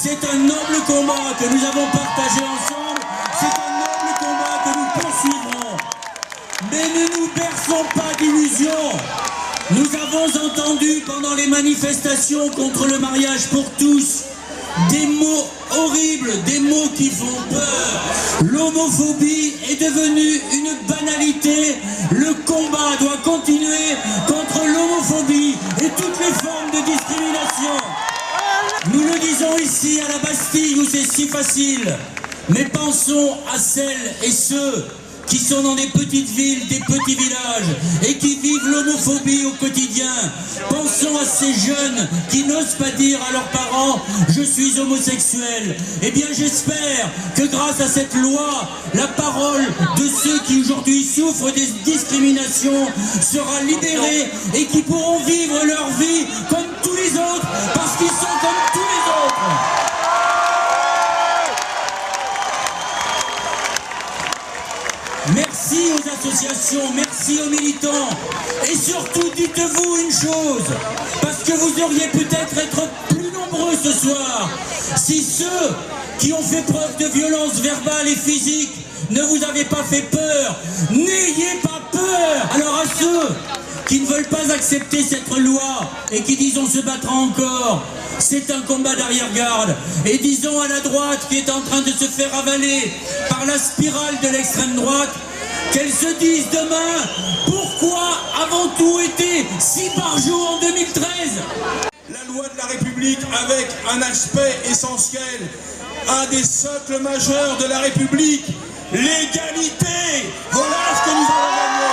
C'est un noble combat que nous avons partagé ensemble. C'est un noble combat que nous poursuivrons. Mais ne nous berçons pas d'illusions. Nous avons entendu pendant les manifestations contre le mariage pour tous des mots horribles, des mots qui font peur. L'homophobie est devenue une banalité. Le combat doit continuer contre l'homophobie et toutes les formes de discrimination. Nous le disons ici à la Bastille où c'est si facile, mais pensons à celles et ceux qui sont dans des petites villes, des petits villages et qui vivent l'homophobie au quotidien. Pensons à ces jeunes qui n'osent pas dire à leurs parents « je suis homosexuel ». Eh bien j'espère que grâce à cette loi, la parole de ceux qui aujourd'hui souffrent des discriminations sera libérée et qui pourront vivre leur vie comme tous les autres, parce qu'ils sont comme tous les autres. Merci aux associations, merci aux militants. Et surtout, dites-vous une chose, parce que vous auriez peut-être être plus nombreux ce soir, si ceux qui ont fait preuve de violence verbale et physique ne vous avaient pas fait peur. N'ayez pas peur. Alors à ceux qui ne veulent pas accepter cette loi et qui disent on se battra encore, c'est un combat d'arrière-garde. Et disons à la droite qui est en train de se faire avaler par la spirale de l'extrême droite, qu'elle se dise demain pourquoi avons tout été si par jour en 2013. La loi de la République avec un aspect essentiel, un des socles majeurs de la République, l'égalité. Voilà ce que nous avons gagné.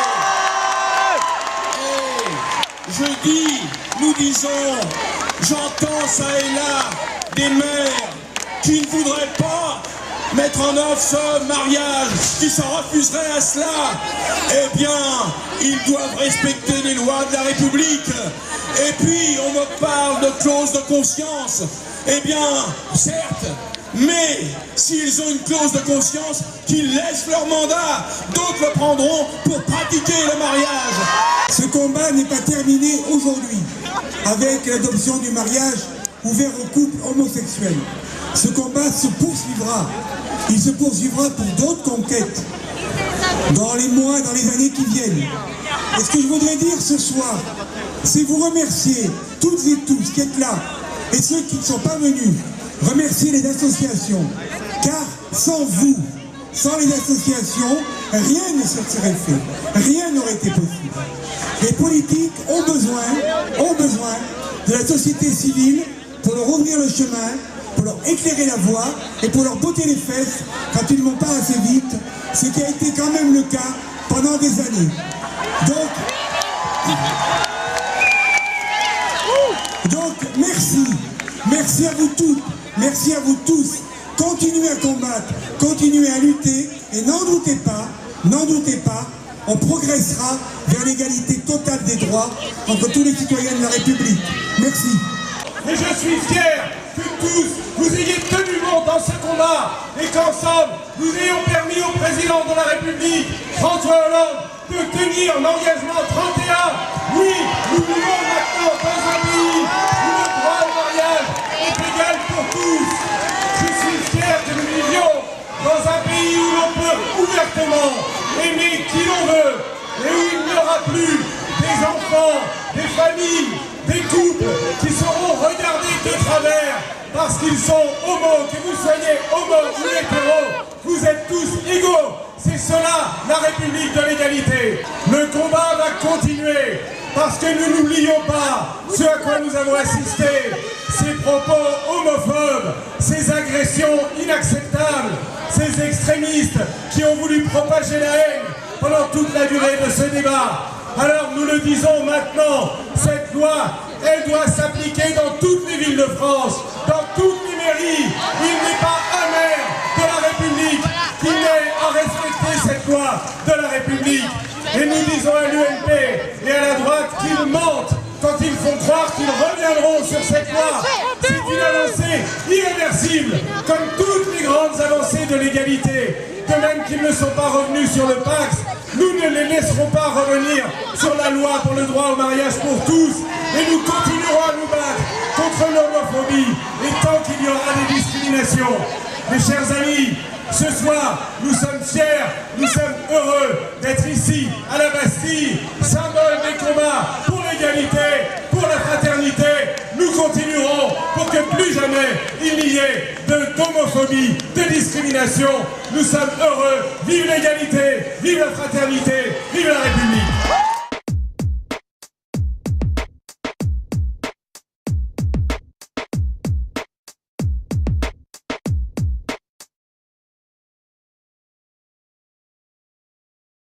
Je dis, nous disons, j'entends ça et là des maires qui ne voudraient pas mettre en œuvre ce mariage, qui s'en refuseraient à cela. Eh bien, ils doivent respecter les lois de la République. Et puis, on me parle de clause de conscience. Eh bien, certes, mais s'ils ont une clause de conscience, qu'ils laissent leur mandat. D'autres le prendront pour pratiquer le mariage. Ce combat n'est pas terminé aujourd'hui avec l'adoption du mariage ouvert aux couples homosexuels. Ce combat se poursuivra. Il se poursuivra pour d'autres conquêtes dans les mois, dans les années qui viennent. Et ce que je voudrais dire ce soir, c'est vous remercier toutes et tous qui êtes là et ceux qui ne sont pas venus. Remercier les associations, car sans vous, sans les associations, rien ne se serait fait, rien n'aurait été possible. Les politiques ont besoin de la société civile pour leur ouvrir le chemin, pour leur éclairer la voie et pour leur botter les fesses quand ils ne vont pas assez vite, ce qui a été quand même le cas pendant des années. Donc merci à vous toutes, merci à vous tous. Continuez à combattre, continuez à lutter et n'en doutez pas, on progressera vers l'égalité totale des droits entre tous les citoyens de la République. Merci. Et je suis fier que tous vous ayez tenu bon dans ce combat et qu'ensemble nous ayons permis au président de la République, François Hollande, de tenir l'engagement 31. Oui, nous vivons maintenant dans un pays où le droit au mariage est égal pour tous. Je suis fier que nous vivions dans un pays où l'on peut ouvertement aimer qui l'on veut et où il n'y aura plus des enfants, des familles, des couples qui seront regardés de travers parce qu'ils sont homo, que vous soyez homo ou hétéro, vous êtes tous égaux. C'est cela la République de l'égalité. Le combat va continuer parce que nous n'oublions pas ce à quoi nous avons assisté, ces propos homophobes, ces agressions inacceptables, ces extrémistes qui ont voulu propager la haine pendant toute la durée de ce débat. Alors nous le disons maintenant, cette loi, elle doit s'appliquer dans toutes les villes de France, dans toutes les mairies. Il n'est pas un maire de la République qui n'ait à respecter cette loi de la République. Et nous disons à l'UMP et à la droite qu'ils mentent quand ils font croire qu'ils reviendront sur cette loi. C'est une avancée irréversible, comme toutes les grandes avancées de l'égalité. De même qu'ils ne sont pas revenus sur le Pacs, nous ne les laisserons pas revenir sur la loi pour le droit au mariage pour tous. Et nous continuerons à nous battre contre l'homophobie. Et tant qu'il y aura des discrimination. Mes chers amis, ce soir, nous sommes fiers, nous sommes heureux d'être ici, à la Bastille, symbole des combats pour l'égalité, pour la fraternité. Nous continuerons pour que plus jamais il n'y ait d'homophobie, de discrimination. Nous sommes heureux. Vive l'égalité, vive la fraternité, vive la République.